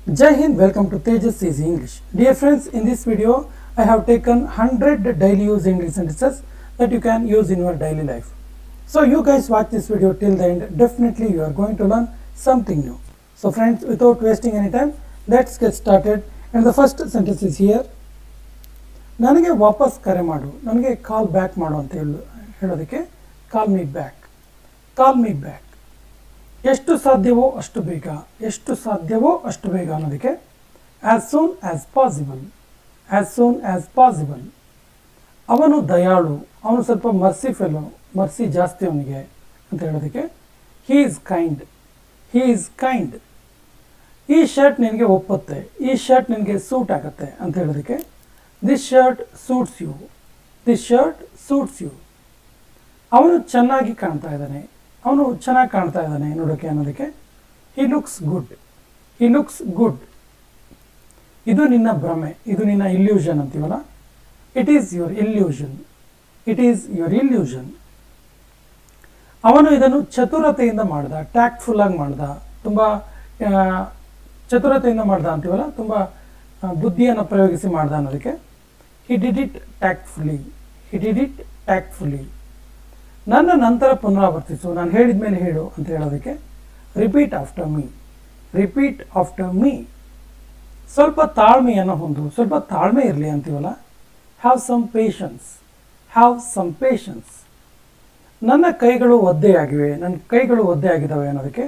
Jai Hind, welcome to Tejas Easy English. Dear friends, in this video, I have taken 100 daily use English sentences that you can use in your daily life. So you guys watch this video till the end, definitely you are going to learn something new. So friends, without wasting any time, let's get started. And the first sentence is here. ನನಗೆ ವಾಪಸ್ ಕರೆ ಮಾಡು, ನನಗೆ call back ಮಾಡು ಅಂತ ಹೇಳೋದಕ್ಕೆ call me back, call me back. ಎಷ್ಟು ಸಾಧ್ಯವೋ ಅಷ್ಟು ಬೇಗ, ಎಷ್ಟು ಸಾಧ್ಯವೋ ಅಷ್ಟು ಬೇಗ ಅನ್ನೋದಕ್ಕೆ as soon as possible, as soon as possible. ಅವನು ದಯಾಳು, ಅವನು ಸ್ವಲ್ಪ ಮರ್ಸಿ ಫೆಲೋ, ಮರ್ಸಿ ಜಾಸ್ತಿ ಅವನಿಗೆ ಅಂತ ಹೇಳೋದಕ್ಕೆ he is kind, he is kind. ಈ ಶರ್ಟ್ ನಿನಗೆ ಒಪ್ಪುತ್ತೆ, ಈ ಶರ್ಟ್ ನಿನಗೆ ಸೂಟ್ ಆಗುತ್ತೆ ಅಂತ ಹೇಳೋದಕ್ಕೆ this shirt suits you, this shirt suits you. ಅವನು ಚೆನ್ನಾಗಿ ಕಾಣ್ತಾ ಇದ್ದಾನೆ, ಅವನು ಚೆನ್ನಾಗಿ ಕಾಣ್ತಾ ಇದ್ದಾನೆ ನೋಡೋಕ್ಕೆ ಅನ್ನೋದಕ್ಕೆ he looks good, he looks good. ಇದು ನಿನ್ನ ಭ್ರಮೆ, ಇದು ನಿನ್ನ ಇಲ್ಯೂಷನ್ ಅಂತೀವಲ್ಲ, it is your illusion, it is your illusion. ಅವನು ಇದನ್ನು ಚತುರತೆಯಿಂದ ಮಾಡ್ದ, ಟ್ಯಾಕ್ಟ್ಫುಲ್ ಆಗಿ ಮಾಡ್ದ, ತುಂಬ ಚತುರತೆಯಿಂದ ಮಾಡ್ದ ಅಂತೀವಲ್ಲ, ತುಂಬ ಬುದ್ಧಿಯನ್ನು ಪ್ರಯೋಗಿಸಿ ಮಾಡ್ದ ಅನ್ನೋದಕ್ಕೆ he did it tactfully, he did it tactfully. ನನ್ನ ನಂತರ ಪುನರಾವರ್ತಿಸು, ನಾನು ಹೇಳಿದ ಮೇಲೆ ಹೇಳು ಅಂತ ಹೇಳೋದಕ್ಕೆ repeat after me, repeat after me. ಸ್ವಲ್ಪ ತಾಳ್ಮೆಯನ್ನು ಹೊಂದು, ಸ್ವಲ್ಪ ತಾಳ್ಮೆ ಇರಲಿ ಅಂತೀವಲ್ಲ, have some patience, have some patience. ನನ್ನ ಕೈಗಳು ಒದ್ದೆಯಾಗಿವೆ, ನನ್ನ ಕೈಗಳು ಒದ್ದೆಯಾಗಿದ್ದಾವೆ ಅನ್ನೋದಕ್ಕೆ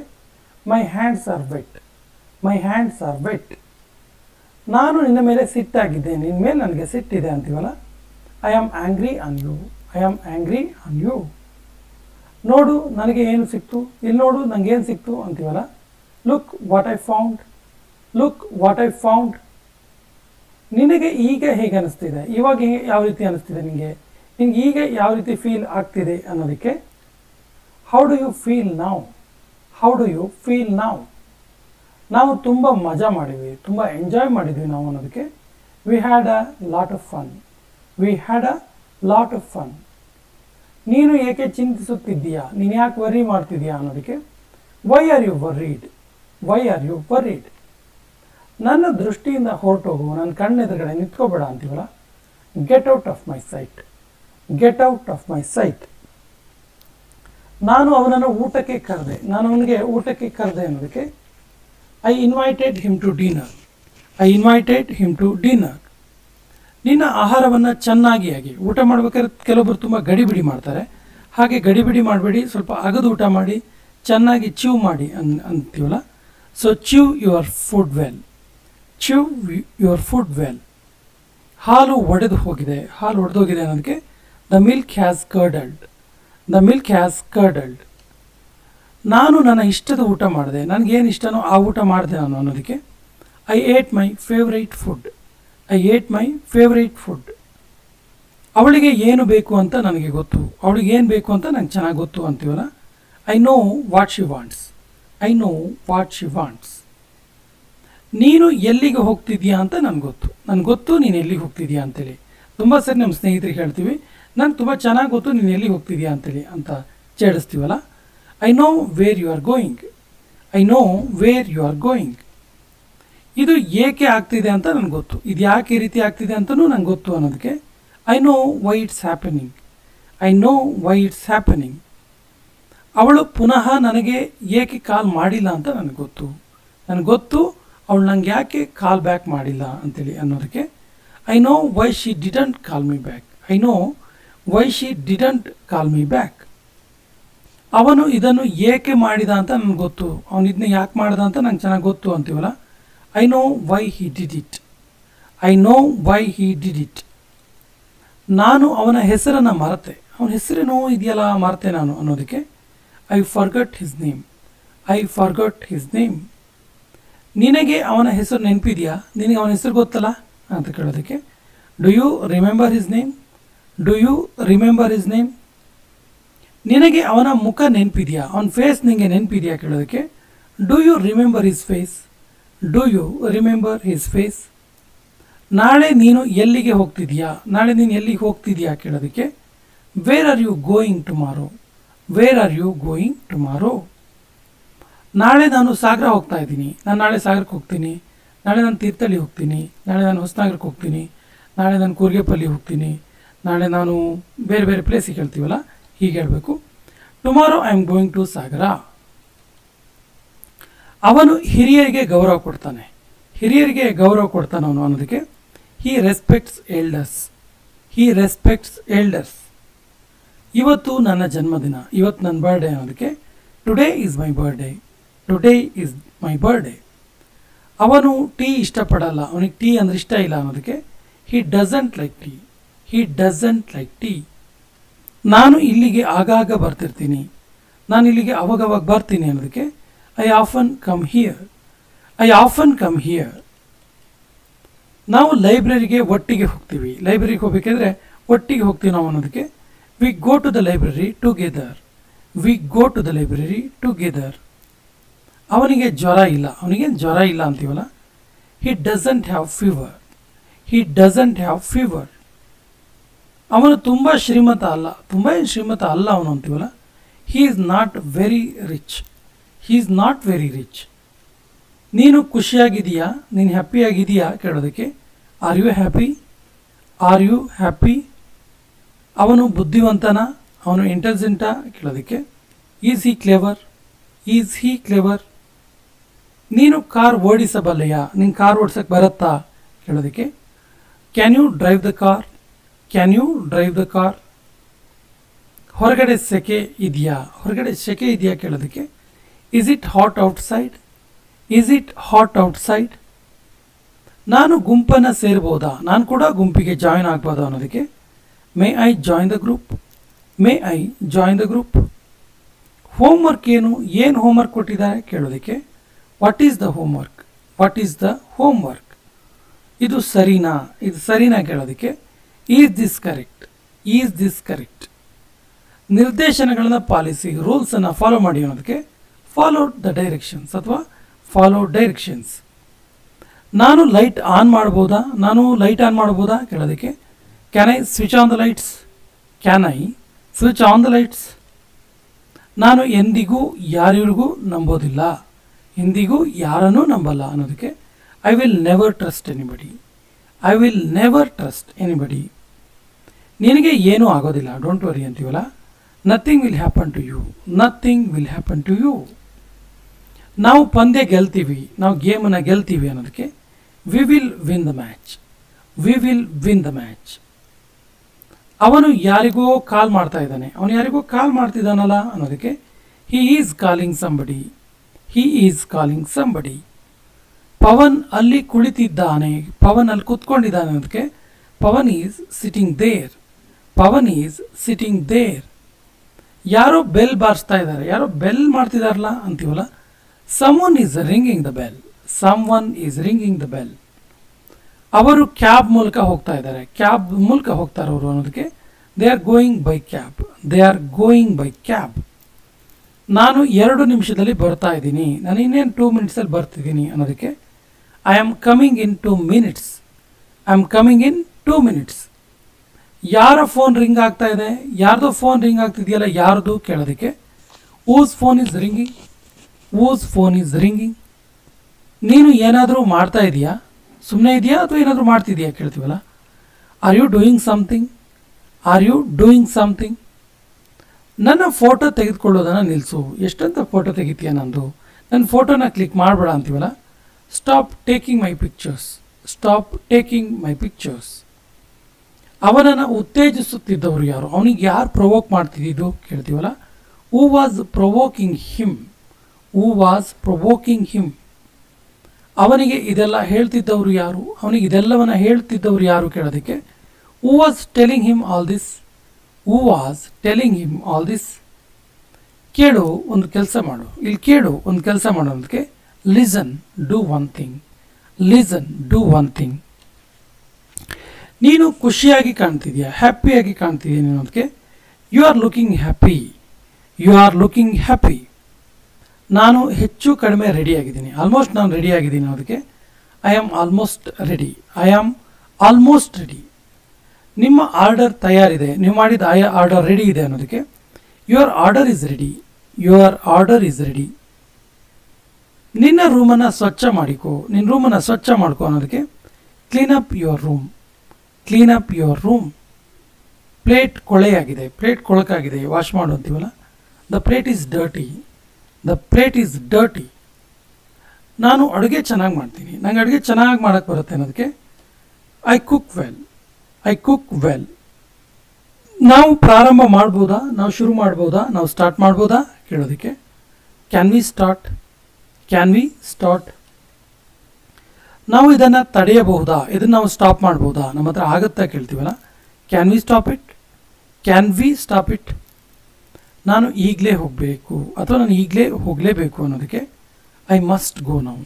my hands are wet, my hands are wet. ನಾನು ನಿನ್ನ ಮೇಲೆ ಸಿಟ್ಟಾಗಿದ್ದೇನೆ, ನಿನ್ನ ಮೇಲೆ ನನಗೆ ಸಿಟ್ಟಿದೆ ಅಂತೀವಲ್ಲ, I am angry on you, I am angry on you. ನೋಡು ನನಗೆ ಏನು ಸಿಕ್ತು, ಇಲ್ಲಿ ನೋಡು ನನಗೇನು ಸಿಕ್ತು ಅಂತೀವಲ್ಲ, look what I found, look what I found. ನಿನಗೆ ಈಗ ಹೇಗೆ ಅನಿಸ್ತಿದೆ, ಇವಾಗ ಯಾವ ರೀತಿ ಅನಿಸ್ತಿದೆ ನಿನಗೆ, ನಿನಗೆ ಈಗ ಯಾವ ರೀತಿ ಫೀಲ್ ಆಗ್ತಿದೆ ಅನ್ನೋದಕ್ಕೆ how do you feel now, how do you feel now. ನಾವು ತುಂಬ ಮಜಾ ಮಾಡಿದ್ವಿ, ತುಂಬ ಎಂಜಾಯ್ ಮಾಡಿದ್ವಿ ನಾವು ಅನ್ನೋದಕ್ಕೆ we had a lot of fun, we had a lot of fun. ನೀನು ಏಕೆ ಚಿಂತಿಸುತ್ತಿದ್ದೀಯಾ, ನೀನು ಯಾಕೆ ವರಿ ಮಾಡ್ತಿದ್ದೀಯಾ ಅನ್ನೋದಕ್ಕೆ why are you worried, why are you worried. ನನ್ನ ದೃಷ್ಟಿಯಿಂದ ಹೊರಟೋಗು, ನನ್ನ ಕಣ್ಣೆದುರುಗಡೆ ನಿಂತ್ಕೋಬೇಡ ಅಂತೀವಲ್ಲ, get out of my sight, get out of my sight. ನಾನು ಅವನನ್ನು ಊಟಕ್ಕೆ ಕರೆದೆ, ನಾನು ಅವನಿಗೆ ಊಟಕ್ಕೆ ಕರೆದೆ ಅನ್ನೋದಕ್ಕೆ I invited him to dinner, I invited him to dinner. ನಿನ್ನ ಆಹಾರವನ್ನು ಚೆನ್ನಾಗಿ ಆಗಿ ಊಟ ಮಾಡ್ಬೇಕಾದ್ರೆ ಕೆಲವೊಬ್ಬರು ತುಂಬ ಗಡಿಬಿಡಿ ಮಾಡ್ತಾರೆ, ಹಾಗೆ ಗಡಿಬಿಡಿ ಮಾಡಬೇಡಿ, ಸ್ವಲ್ಪ ಅಗದು ಊಟ ಮಾಡಿ, ಚೆನ್ನಾಗಿ ಚ್ಯೂ ಮಾಡಿ ಅಂತೀವಲ್ಲ, so chew your food well, chew your food well. ಹಾಲು ಒಡೆದು ಹೋಗಿದೆ, ಹಾಲು ಒಡೆದೋಗಿದೆ ಅನ್ನೋದಕ್ಕೆ the milk has curdled, the milk has curdled. ನಾನು ನನ್ನ ಇಷ್ಟದ ಊಟ ಮಾಡಿದೆ, ನನಗೇನು ಇಷ್ಟನೋ ಆ ಊಟ ಮಾಡಿದೆ ನಾನು ಅನ್ನೋದಕ್ಕೆ I eight my favourite food, I eight my favourite food. ಅವಳಿಗೆ ಏನು ಬೇಕು ಅಂತ ನನಗೆ ಗೊತ್ತು, ಅವಳಿಗೆ ಏನು ಬೇಕು ಅಂತ ನನಗೆ ಚೆನ್ನಾಗಿ ಗೊತ್ತು ಅಂತೀವಲ್ಲ, I know what she wants, I know what she wants. ನೀನು ಎಲ್ಲಿಗೆ ಹೋಗ್ತಿದ್ಯಾ ಅಂತ ನನಗೆ ಗೊತ್ತು, ನನಗೆ ಗೊತ್ತು ನೀನು ಎಲ್ಲಿಗೆ ಹೋಗ್ತಿದ್ಯಾ ಅಂತೇಳಿ. ತುಂಬ ಸರಿ ನಮ್ಮ ಸ್ನೇಹಿತರಿಗೆ ಹೇಳ್ತೀವಿ, ನನಗೆ ತುಂಬ ಚೆನ್ನಾಗಿ ಗೊತ್ತು ನೀನು ಎಲ್ಲಿಗೆ ಹೋಗ್ತಿದ್ಯಾ ಅಂತೇಳಿ ಅಂತ ಚೇಡಿಸ್ತೀವಲ್ಲ, I know where you are going, I know where you are going. ಇದು ಏಕೆ ಆಗ್ತಿದೆ ಅಂತ ನನಗೆ ಗೊತ್ತು, ಇದು ಯಾಕೆ ಈ ರೀತಿ ಆಗ್ತಿದೆ ಅಂತಲೂ ನನಗೆ ಗೊತ್ತು ಅನ್ನೋದಕ್ಕೆ I know why it's happening, I know why it's happening. ಅವಳು ಪುನಃ ನನಗೆ ಏಕೆ ಕಾಲ್ ಮಾಡಿಲ್ಲ ಅಂತ ನನಗೆ ಗೊತ್ತು, ನನಗೆ ಗೊತ್ತು ಅವಳು ನನಗೆ ಯಾಕೆ ಕಾಲ್ ಬ್ಯಾಕ್ ಮಾಡಿಲ್ಲ ಅಂತೇಳಿ ಅನ್ನೋದಕ್ಕೆ I know why she didn't call me back, I know why she didn't call me back. ಅವನು ಇದನ್ನು ಏಕೆ ಮಾಡಿದ ಅಂತ ನನಗೆ ಗೊತ್ತು, ಅವನು ಇದನ್ನ ಯಾಕೆ ಮಾಡ್ದ ಅಂತ ನಂಗೆ ಚೆನ್ನಾಗಿ ಗೊತ್ತು ಅಂತೀವಲ್ಲ, I know why he did it, I know why he did it. ನಾನು ಅವನ ಹೆಸರನ್ನು ಮರೆತೆ, ಅವನ ಹೆಸರೇನೋ ಇದೆಯಲ್ಲ ಮರೆತೆ ನಾನು ಅನ್ನೋದಕ್ಕೆ I forgot his name, I forgot his name. ನಿನಗೆ ಅವನ ಹೆಸರು ನೆನಪಿದೆಯಾ, ನಿನಗೆ ಅವನ ಹೆಸರು ಗೊತ್ತಲ್ಲ ಅಂತ ಕೇಳೋದಕ್ಕೆ do you remember his name, do you remember his name. ನಿನಗೆ ಅವನ ಮುಖ ನೆನಪಿದೆಯಾ, ಅವನ ಫೇಸ್ ನಿನಗೆ ನೆನಪಿದೆಯಾ ಕೇಳೋದಕ್ಕೆ do you remember his face, do you remember his face. ನಾಳೆ ನೀನು ಎಲ್ಲಿಗೆ ಹೋಗ್ತಿದ್ಯಾ, ನಾಳೆ ನೀನು ಎಲ್ಲಿಗೆ ಹೋಗ್ತಿದ್ಯಾ ಕೇಳೋದಕ್ಕೆ where are you going tomorrow, where are you going tomorrow. ನಾಳೆ ನಾನು ಸಾಗರ ಹೋಗ್ತಾ ಇದ್ದೀನಿ, ನಾನು ನಾಳೆ ಸಾಗರಕ್ಕೆ ಹೋಗ್ತೀನಿ, ನಾಳೆ ನಾನು ತೀರ್ಥಹಳ್ಳಿ ಹೋಗ್ತೀನಿ, ನಾಳೆ ನಾನು ಹೊಸನಗರಕ್ಕೆ ಹೋಗ್ತೀನಿ, ನಾಳೆ ನಾನು ಕೂರ್ಗೆಪಲ್ಲಿ ಹೋಗ್ತೀನಿ, ನಾಳೆ ನಾನು ಬೇರೆ ಬೇರೆ ಪ್ಲೇಸಿಗೆ ಹೇಳ್ತೀವಲ್ಲ, ಹೀಗೆ ಹೇಳಬೇಕು. Tomorrow I am going to Sagara. ಅವನು ಹಿರಿಯರಿಗೆ ಗೌರವ ಕೊಡ್ತಾನೆ. ಹಿರಿಯರಿಗೆ ಗೌರವ ಕೊಡ್ತಾನವನು ಅನ್ನೋದಕ್ಕೆ he respects elders. He respects elders. ಇವತ್ತು ನನ್ನ ಜನ್ಮದಿನ, ಇವತ್ತು ನನ್ನ ಬರ್ಡೇ ಅನ್ನೋದಕ್ಕೆ today is my birthday. Today is my birthday. ಅವನು ಟೀ ಇಷ್ಟಪಡಲ್ಲ, ಅವನಿಗೆ ಟೀ ಅಂದರೆ ಇಷ್ಟ ಇಲ್ಲ ಅನ್ನೋದಕ್ಕೆ he doesn't like tea. He doesn't like tea. ನಾನು ಇಲ್ಲಿಗೆ ಆಗಾಗ ಬರ್ತಿರ್ತೀನಿ, ನಾನು ಇಲ್ಲಿಗೆ ಅವಾಗವಾಗ ಬರ್ತೀನಿ ಅನ್ನೋದಕ್ಕೆ I often come here. I often come here. ನಾವು ಲೈಬ್ರರಿಗೆ ಒಟ್ಟಿಗೆ ಹೋಗ್ತೀವಿ. ಲೈಬ್ರರಿಗೆ ಹೋಗ್ಬೇಕಂದ್ರೆ ಒಟ್ಟಿಗೆ ಹೋಗ್ತೀವಿ ನಾವು ಅನ್ನೋದಕ್ಕೆ we go to the library together. We go to the library together. ಅವನಿಗೆ ಜ್ವರ ಇಲ್ಲ, ಅವನಿಗೆ ಜ್ವರ ಇಲ್ಲ ಅಂತೀವಲ್ಲ, he doesn't have fever. He doesn't have fever. ಅವನು ತುಂಬ ಶ್ರೀಮಂತ ಅಲ್ಲ, ತುಂಬ ಶ್ರೀಮಂತ ಅಲ್ಲ ಅವನು ಅಂತೀವಲ್ಲ, he is not very rich. He is not very rich. ನೀನು ಖುಷಿಯಾಗಿದೆಯಾ, ನೀನು ಹ್ಯಾಪಿಯಾಗಿದೆಯಾ ಕೇಳೋದಕ್ಕೆ are you happy. Are you happy. ಅವನು ಬುದ್ಧಿವಂತನ, ಅವನು ಇಂಟೆಲಿಜೆಂಟಾ ಕೇಳೋದಕ್ಕೆ is he clever. Is he clever. ನೀನು ಕಾರ್ ಓಡಿಸಬಲ್ಲೆಯಾ, ನೀನು ಕಾರ್ ಓಡಿಸೋಕ್ಕೆ ಬರುತ್ತಾ ಕೇಳೋದಕ್ಕೆ can you drive the car. Can you drive the car. ಹೊರಗಡೆ ಸೆಕೆ ಇದೆಯಾ, ಹೊರಗಡೆ ಸೆಕೆ ಇದೆಯಾ ಕೇಳೋದಕ್ಕೆ is it hot outside. Is it hot outside. ನಾನು ಗುಂಪನ್ನು ಸೇರ್ಬೋದಾ, ನಾನು ಕೂಡ ಗುಂಪಿಗೆ ಜಾಯಿನ್ ಆಗ್ಬೋದಾ ಅನ್ನೋದಕ್ಕೆ may I join the group. May I join the group. Homework ಏನು, ಏನು ಹೋಮ್ವರ್ಕ್ ಕೊಟ್ಟಿದ್ದಾರೆ ಕೇಳೋದಕ್ಕೆ what is the homework. What is the homework. ಇದು ಸರಿನಾ, ಇದು ಸರಿನಾ ಕೇಳೋದಕ್ಕೆ is this correct. Is this correct. ನಿರ್ದೇಶನಗಳನ್ನು ಪಾಲಿಸಿ, ರೂಲ್ಸನ್ನು ಫಾಲೋ ಮಾಡಿ ಅನ್ನೋದಕ್ಕೆ ಫಾಲೋ ದ ಡೈರೆಕ್ಷನ್ಸ್ ಅಥವಾ ಫಾಲೋ ಡೈರೆಕ್ಷನ್ಸ್. ನಾನು ಲೈಟ್ ಆನ್ ಮಾಡ್ಬೋದಾ, ನಾನು ಲೈಟ್ ಆನ್ ಮಾಡ್ಬೋದಾ ಕೇಳೋದಕ್ಕೆ can I switch on the lights. Can I switch on the lights. ನಾನು ಎಂದಿಗೂ ಯಾರಿಗೂ ನಂಬೋದಿಲ್ಲ, ಎಂದಿಗೂ ಯಾರನ್ನೂ ನಂಬಲ್ಲ ಅನ್ನೋದಕ್ಕೆ I will never trust anybody. I will never trust anybody. ನಿನಗೆ ಏನೂ ಆಗೋದಿಲ್ಲ, ಡೋಂಟ್ ವರಿ ಅಂತೀವಲ್ಲ, nothing will happen to you. Nothing will happen to you. ನಾವು ಪಂದ್ಯ ಗೆಲ್ತೀವಿ, ನಾವು ಗೇಮನ್ನು ಗೆಲ್ತೀವಿ ಅನ್ನೋದಕ್ಕೆ we will win the match. We will win the match. ಅವನು ಯಾರಿಗೋ ಕಾಲ್ ಮಾಡ್ತಾ ಇದ್ದಾನೆ, ಅವನು ಯಾರಿಗೋ ಕಾಲ್ ಮಾಡ್ತಿದ್ದಾನಲ್ಲ ಅನ್ನೋದಕ್ಕೆ he is calling somebody. He is calling somebody. Pavan ಅಲ್ಲಿ ಕುಳಿತಿದ್ದಾನೆ, ಪವನ್ ಅಲ್ಲಿ ಕೂತ್ಕೊಂಡಿದ್ದಾನೆ ಅನ್ನೋದಕ್ಕೆ Pavan is sitting there. Pavan is sitting there. ಯಾರೋ ಬೆಲ್ ಬಾರಿಸ್ತಾ ಇದ್ದಾರೆ, ಯಾರೋ ಬೆಲ್ ಮಾಡ್ತಿದಾರಲ್ಲ ಅಂತೀವಲ್ಲ, someone is ringing the bell. Someone is ringing the bell. ಅವರು ಕ್ಯಾಬ್ ಮೂಲಕ ಹೋಗ್ತಾ ಇದ್ದಾರೆ, ಕ್ಯಾಬ್ ಮೂಲಕ ಹೋಗ್ತಾರೆ ಅವರು ಅನ್ನೋದಕ್ಕೆ they are going by cab. They are going by cab. ನಾನು 2 ನಿಮಿಷದಲ್ಲಿ ಬರ್ತಾ ಇದ್ದೀನಿ, ನಾನು ಇನ್ನೇನು 2 ಮಿನಿಟ್ಸಲ್ಲಿ ಬರ್ತಿದ್ದೀನಿ ಅನ್ನೋದಕ್ಕೆ I am coming in 2 minutes. I am coming in 2 minutes. ಯಾರ ಫೋನ್ ರಿಂಗ್ ಆಗ್ತಾ ಇದೆ, ಯಾರ್ದೋ ಫೋನ್ ರಿಂಗ್ ಆಗ್ತಿದೆಯಲ್ಲ, ಯಾರ್ದು ಕೇಳೋದಕ್ಕೆ whose phone is ringing. Whose phone is ringing. ನೀನು ಏನಾದರೂ ಮಾಡ್ತಾ ಇದೆಯಾ, ಸುಮ್ಮನೆ ಇದೆಯಾ ಅಥವಾ ಏನಾದರೂ ಮಾಡ್ತಿದೆಯಾ ಕೇಳ್ತೀವಲ್ಲ, are you doing something. Are you doing something. ನನ್ನ ಫೋಟೋ ತೆಗೆದುಕೊಳ್ಳೋದನ್ನು ನಿಲ್ಲಿಸು. ಎಷ್ಟಂತ ಫೋಟೋ ತೆಗಿತೀಯ ನಂದು, ನನ್ನ ಫೋಟೋನ ಕ್ಲಿಕ್ ಮಾಡಬೇಡ ಅಂತೀವಲ್ಲ, stop taking my pictures. Stop taking my pictures. ಅವನನ್ನು ಉತ್ತೇಜಿಸುತ್ತಿದ್ದವರು ಯಾರು, ಅವನಿಗೆ ಯಾರು ಪ್ರೊವೋಕ್ ಮಾಡ್ತಿದ್ದು ಕೇಳ್ತೀವಲ್ಲ, who was provoking him. Who was provoking him. ಅವನಿಗೆ ಇದೆಲ್ಲ ಹೇಳ್ತಿದ್ದವರು ಯಾರು, ಅವನಿಗೆ ಇದೆಲ್ಲವನ್ನ ಹೇಳ್ತಿದ್ದವರು ಯಾರು ಕೇಳೋದಕ್ಕೆ who was telling him all this. Who was telling him all this. ಕೇಳು ಒಂದು ಕೆಲಸ ಮಾಡು, ಇಲ್ಲಿ ಕೇಳು ಒಂದು ಕೆಲಸ ಮಾಡೋದಕ್ಕೆ listen do one thing. Listen do one thing. ನೀನು ಖುಷಿಯಾಗಿ ಕಾಣ್ತಿದ್ಯಾ, ಹ್ಯಾಪಿಯಾಗಿ ಕಾಣ್ತಿದ್ಯಾ ಅನ್ನೋದಕ್ಕೆ you are looking happy. You are looking happy. ನಾನು ಹೆಚ್ಚು ಕಡಿಮೆ ರೆಡಿಯಾಗಿದ್ದೀನಿ, ಆಲ್ಮೋಸ್ಟ್ ನಾನು ರೆಡಿಯಾಗಿದ್ದೀನಿ ಅನ್ನೋದಕ್ಕೆ I am almost ready. I am almost ready. ನಿಮ್ಮ ಆರ್ಡರ್ ತಯಾರಿದೆ, ನೀವು ಮಾಡಿದ ಆರ್ಡರ್ ರೆಡಿ ಇದೆ ಅನ್ನೋದಕ್ಕೆ your order is ready. Your order is ready. ನಿನ್ನ ರೂಮನ್ನು ಸ್ವಚ್ಛ ಮಾಡಿಕೋ, ನಿನ್ನ ರೂಮನ್ನು ಸ್ವಚ್ಛ ಮಾಡ್ಕೋ ಅನ್ನೋದಕ್ಕೆ clean up your room, clean up your room. Plate ಕೊಳೆಯಾಗಿದೆ, ಪ್ಲೇಟ್ ಕೊಳಕಾಗಿದೆ, ವಾಶ್ ಮಾಡು ಅಂತೀವಲ್ಲ. The plate is dirty, the plate is dirty. ನಾನು ಅಡುಗೆ ಚೆನ್ನಾಗಿ ಮಾಡ್ತೀನಿ, ನಂಗೆ ಅಡುಗೆ ಚೆನ್ನಾಗಿ ಮಾಡೋಕ್ಕೆ ಬರುತ್ತೆ ಅನ್ನೋದಕ್ಕೆ I cook well, I cook well. ನಾವು ಪ್ರಾರಂಭ ಮಾಡ್ಬೋದಾ, ನಾವು ಶುರು ಮಾಡ್ಬೋದಾ, ನಾವು ಸ್ಟಾರ್ಟ್ ಮಾಡ್ಬೋದಾ ಕೇಳೋದಕ್ಕೆ can we start, can we start. ನಾವು ಇದನ್ನು ತಡೆಯಬಹುದಾ, ಇದನ್ನು ನಾವು ಸ್ಟಾಪ್ ಮಾಡ್ಬೋದಾ, ನಮ್ಮ ಹತ್ರ ಆಗುತ್ತಾ ಕೇಳ್ತೀವಲ್ಲ. Can we stop it, can we stop it. ನಾನು ಈಗಲೇ ಹೋಗಬೇಕು ಅಥವಾ ನಾನು ಈಗಲೇ ಹೋಗಲೇಬೇಕು ಅನ್ನೋದಕ್ಕೆ I must go now,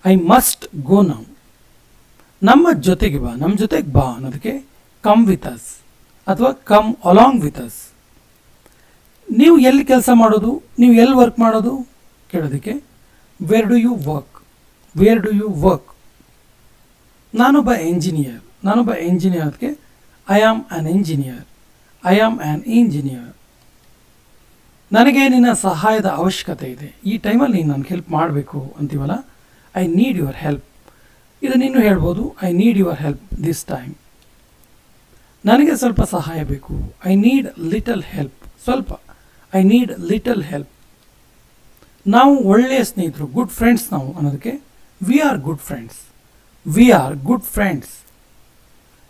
I must go now. ನಮ್ಮ ಜೊತೆಗೆ ಬಾ, ನಮ್ಮ ಜೊತೆಗೆ ಬಾ ಅನ್ನೋದಕ್ಕೆ ಕಮ್ ವಿತ್ ಅಸ್ ಅಥವಾ ಕಮ್ ಅಲಾಂಗ್ ವಿತ್ ಅಸ್. ನೀವು ಎಲ್ಲಿ ಕೆಲಸ ಮಾಡೋದು, ನೀವು ಎಲ್ಲಿ ವರ್ಕ್ ಮಾಡೋದು ಕೇಳೋದಕ್ಕೆ where do you work, where do you work. ನಾನೊಬ್ಬ ಎಂಜಿನಿಯರ್, ನಾನೊಬ್ಬ ಎಂಜಿನಿಯರ್ ಅದಕ್ಕೆ I am an engineer, I am an engineer. ನನಗೆ ನಿನ್ನ ಸಹಾಯದ ಅವಶ್ಯಕತೆ ಇದೆ, ಈ ಟೈಮಲ್ಲಿ ನೀನು ನನಗೆ ಹೆಲ್ಪ್ ಮಾಡಬೇಕು ಅಂತೀವಲ್ಲ. I need your help. ಇದನ್ನು ನೀನು ಹೇಳ್ಬೋದು, I need your help this time. ನನಗೆ ಸ್ವಲ್ಪ ಸಹಾಯ ಬೇಕು, ಐ ನೀಡ್ ಲಿಟಲ್ ಹೆಲ್ಪ್. ಸ್ವಲ್ಪ, ಐ ನೀಡ್ ಲಿಟಲ್ ಹೆಲ್ಪ್. ನಾವು ಒಳ್ಳೆಯ ಸ್ನೇಹಿತರು, ಗುಡ್ ಫ್ರೆಂಡ್ಸ್ ನಾವು ಅನ್ನೋದಕ್ಕೆ we are good friends, we are good friends.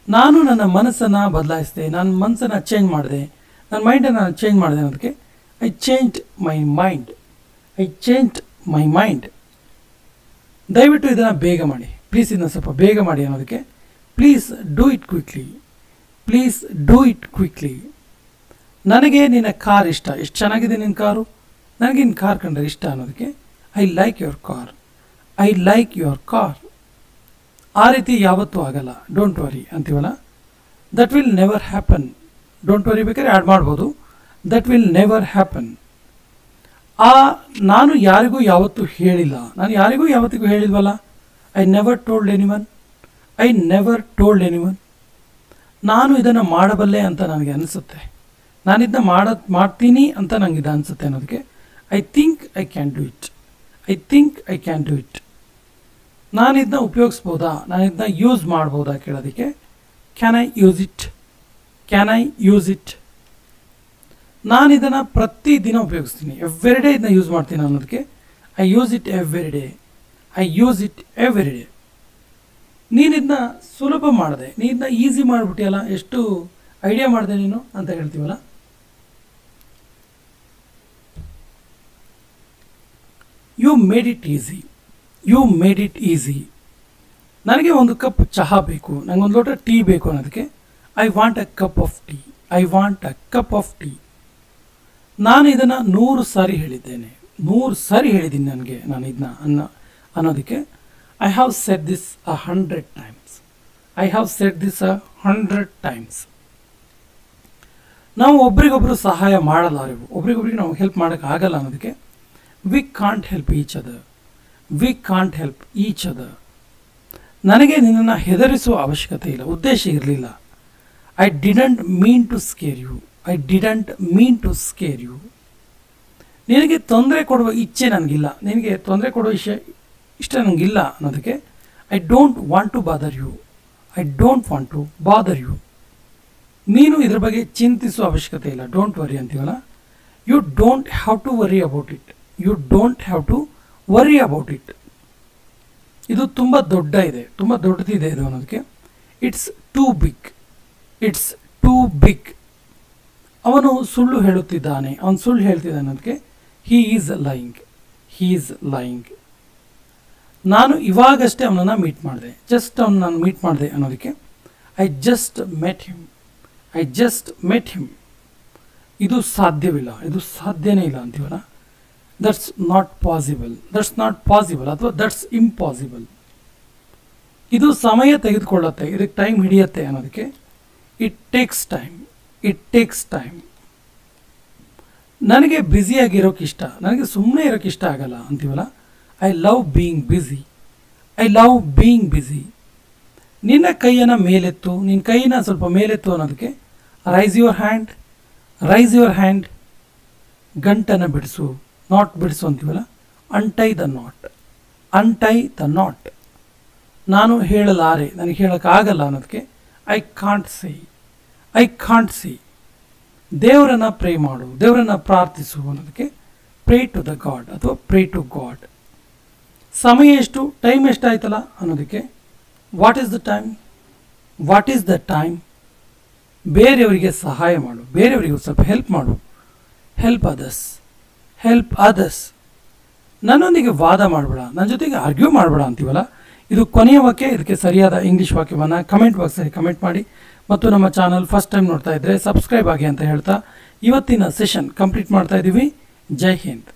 ನಾನು ನನ್ನ ಮನಸ್ಸನ್ನು ಬದಲಾಯಿಸಿದೆ, ನನ್ನ ಮನಸ್ಸನ್ನು ಚೇಂಜ್ ಮಾಡಿದೆ, ನನ್ನ ಮೈಂಡನ್ನು ಚೇಂಜ್ ಮಾಡಿದೆ ಅನ್ನೋದಕ್ಕೆ I changed my mind, I changed my mind. ದಯವಿಟ್ಟು ಇದನ್ನು ಬೇಗ ಮಾಡಿ, ಪ್ಲೀಸ್ ಇದನ್ನು ಸ್ವಲ್ಪ ಬೇಗ ಮಾಡಿ ಅನ್ನೋದಕ್ಕೆ please do it quickly, please do it quickly. ನನಗೆ ನಿನ್ನ ಕಾರ್ ಇಷ್ಟ, ಎಷ್ಟು ಚೆನ್ನಾಗಿದೆ ನಿನ್ನ ಕಾರು, ನನಗೆ ನಿನ್ನ ಕಾರ್ ಕಂಡ್ರೆ ಇಷ್ಟ ಅನ್ನೋದಕ್ಕೆ I like your car, I like your car. ಆ ರೀತಿ ಯಾವತ್ತೂ ಆಗಲ್ಲ, ಡೋಂಟ್ ವರಿ ಅಂತೀವಲ್ಲ. That will never happen. Don't worry ಬೇಕಾದ್ರೆ ಆ್ಯಡ್ ಮಾಡ್ಬೋದು, ದಟ್ ವಿಲ್ ನೆವರ್ ಹ್ಯಾಪನ್. ನಾನು ಯಾರಿಗೂ ಯಾವತ್ತೂ ಹೇಳಿಲ್ಲ, ನಾನು ಯಾರಿಗೂ ಯಾವತ್ತಿಗೂ ಹೇಳಿಲ್ವಲ್ಲ. I never told anyone, I never told anyone. ನಾನು ಇದನ್ನು ಮಾಡಬಲ್ಲೆ ಅಂತ ನನಗೆ ಅನಿಸುತ್ತೆ, ನಾನು ಇದನ್ನ ಮಾಡ್ತೀನಿ ಅಂತ ನನಗೆ ಇದು ಅನಿಸುತ್ತೆ ಅನ್ನೋದಕ್ಕೆ I think I can do it, I think I can do it. ನಾನು ಇದನ್ನ ಉಪಯೋಗಿಸ್ಬೋದಾ, ನಾನು ಇದನ್ನ ಯೂಸ್ ಮಾಡ್ಬೋದಾ ಕೇಳೋದಕ್ಕೆ can I use it, can I use it. ನಾನು ಇದನ್ನು ಪ್ರತಿದಿನ ಉಪಯೋಗಿಸ್ತೀನಿ, ಎವ್ರಿ ಡೇ ಇದನ್ನ ಯೂಸ್ ಮಾಡ್ತೀನಿ ಅನ್ನೋದಕ್ಕೆ I use it every day, I use it every day. ನೀನು ಇದನ್ನ ಸುಲಭ ಮಾಡಿದೆ, ನೀನು ಇದನ್ನ ಈಸಿ ಮಾಡಿಬಿಟ್ಟಿಯಲ್ಲ, ಎಷ್ಟು ಐಡಿಯಾ ಮಾಡಿದೆ ನೀನು ಅಂತ ಹೇಳ್ತೀವಲ್ಲ. You made it easy, you made it easy. ನನಗೆ ಒಂದು ಕಪ್ ಚಹಾ ಬೇಕು, ನನಗೆ ಒಂದು ಲೋಟ ಟೀ ಬೇಕು ಅನ್ನೋದಕ್ಕೆ I want a cup of tea, I want a cup of tea. ನಾನು ಇದನ್ನು 100 ಸಾರಿ ಹೇಳಿದ್ದೇನೆ, 100 ಸಾರಿ ಹೇಳಿದ್ದೀನಿ ನನಗೆ ನಾನು ಇದನ್ನ ಅನ್ನೋದಕ್ಕೆ I have said this 100 times, I have said this 100 times. ನಾವು ಒಬ್ರಿಗೊಬ್ರು ಸಹಾಯ ಮಾಡಲಾರೆವು, ಒಬ್ರಿಗೊಬ್ರಿಗೆ ನಾವು ಹೆಲ್ಪ್ ಮಾಡೋಕ್ಕಾಗಲ್ಲ ಅನ್ನೋದಕ್ಕೆ we can't help each other, we can't help each other. ನನಗೆ ನಿನ್ನನ್ನು ಹೆದರಿಸುವ ಅವಶ್ಯಕತೆ ಇಲ್ಲ, ಉದ್ದೇಶ ಇರಲಿಲ್ಲ. I didn't mean to scare you, I didn't mean to scare you. ನಿನಗೆ ತೊಂದರೆ ಕೊಡುವ ಇಚ್ಛೆ ನನಗಿಲ್ಲ, ನಿನಗೆ ತೊಂದರೆ ಕೊಡುವ ಇಷ್ಟ ನನಗಿಲ್ಲ ಅನ್ನೋದಕ್ಕೆ I don't want to bother you, I don't want to bother you. ನೀನು ಇದ್ರ ಬಗ್ಗೆ ಚಿಂತಿಸುವ ಅವಶ್ಯಕತೆ ಇಲ್ಲ, ಡೋಂಟ್ ವರಿ ಅಂತೀವಲ್ಲ. You don't have to worry about it, you don't have to worry about it. ಇದು ತುಂಬ ದೊಡ್ಡ ಇದೆ, ತುಂಬ ದೊಡ್ಡದಿದೆ ಇದು ಅನ್ನೋದಕ್ಕೆ it's too big, it's too big. ಅವನು ಸುಳ್ಳು ಹೇಳುತ್ತಿದ್ದಾನೆ, ಅವನು ಸುಳ್ಳು ಹೇಳ್ತಿದ್ದಾನೆ ಅನ್ನೋದಕ್ಕೆ he is lying, he is lying. ನಾನು ಇವಾಗಷ್ಟೇ ಅವನನ್ನು ಮೀಟ್ ಮಾಡಿದೆ, ಜಸ್ಟ್ ಅವನು ನಾನು ಮೀಟ್ ಮಾಡಿದೆ ಅನ್ನೋದಕ್ಕೆ I just met him, I just met him. ಇದು ಸಾಧ್ಯವಿಲ್ಲ, ಇದು ಸಾಧ್ಯನೇ ಇಲ್ಲ ಅಂತೀವಲ್ಲ. That's not possible, that's not possible ಅಥವಾ ದಟ್ಸ್ ಇಂಪಾಸಿಬಲ್. ಇದು ಸಮಯ ತೆಗೆದುಕೊಳ್ಳುತ್ತೆ, ಇದಕ್ಕೆ ಟೈಮ್ ಹಿಡಿಯುತ್ತೆ ಅನ್ನೋದಕ್ಕೆ it takes time, it takes time. ನನಗೆ ಬ್ಯುಸಿಯಾಗಿರೋಕೆ ಇಷ್ಟ, ನನಗೆ ಸುಮ್ಮನೆ ಇರೋಕ್ಕೆ ಇಷ್ಟ ಆಗಲ್ಲ ಅಂತೀವಲ್ಲ. I love being busy, I love being busy. ನಿನ್ನ ಕೈಯನ್ನು ಮೇಲೆತ್ತು, ನಿನ್ನ ಕೈಯನ್ನು ಸ್ವಲ್ಪ ಮೇಲೆತ್ತು ಅನ್ನೋದಕ್ಕೆ raise your hand, raise your hand. ಗಂಟನ್ನು ಬಿಡಿಸು, ನಾಟ್ ಬಿಡಿಸು ಅಂತೀವಲ್ಲ. ಅಂಟೈ ದ ನಾಟ್, ಅನ್ಟೈ ದ ನಾಟ್. ನಾನು ಹೇಳಲಾರೆ, ನನಗೆ ಹೇಳೋಕ್ಕಾಗಲ್ಲ ಅನ್ನೋದಕ್ಕೆ I can't say. I can't say. ದೇವರನ್ನು ಪ್ರೇ ಮಾಡು, ದೇವರನ್ನು ಪ್ರಾರ್ಥಿಸು ಅನ್ನೋದಕ್ಕೆ ಪ್ರೇ ಟು ದ ಗಾಡ್ ಅಥವಾ ಪ್ರೇ ಟು ಗಾಡ್. ಸಮಯ ಎಷ್ಟು, ಟೈಮ್ ಎಷ್ಟಾಯ್ತಲ್ಲ ಅನ್ನೋದಕ್ಕೆ what is the time. What is the time. ಬೇರೆಯವರಿಗೆ ಸಹಾಯ ಮಾಡು, ಬೇರೆಯವರಿಗೆ ಸ್ವಲ್ಪ ಹೆಲ್ಪ್ ಮಾಡು. Help others. Help others. ನನ್ನೊಂದಿಗೆ ವಾದ ಮಾಡಬೇಡ, ನನ್ನ ಜೊತೆಗೆ ಆರ್ಗ್ಯೂ ಮಾಡಬೇಡ ಅಂತೀವಲ್ಲ, ಇದು ಕೊನೆಯ ವಾಕ್ಯ. ಇದಕ್ಕೆ ಸರಿಯಾದ ಇಂಗ್ಲೀಷ್ ವಾಕ್ಯವನ್ನು ಕಮೆಂಟ್ ಬಾಕ್ಸಲ್ಲಿ ಕಮೆಂಟ್ ಮಾಡಿ. ಮತ್ತು ನಮ್ಮ ಚಾನಲ್ ಫಸ್ಟ್ ಟೈಮ್ ನೋಡ್ತಾ ಇದ್ದರೆ ಸಬ್ಸ್ಕ್ರೈಬ್ ಆಗಿ ಅಂತ ಹೇಳ್ತಾ ಇವತ್ತಿನ ಸೆಷನ್ ಕಂಪ್ಲೀಟ್ ಮಾಡ್ತಾ ಇದ್ದೀವಿ. ಜೈ ಹಿಂದ್.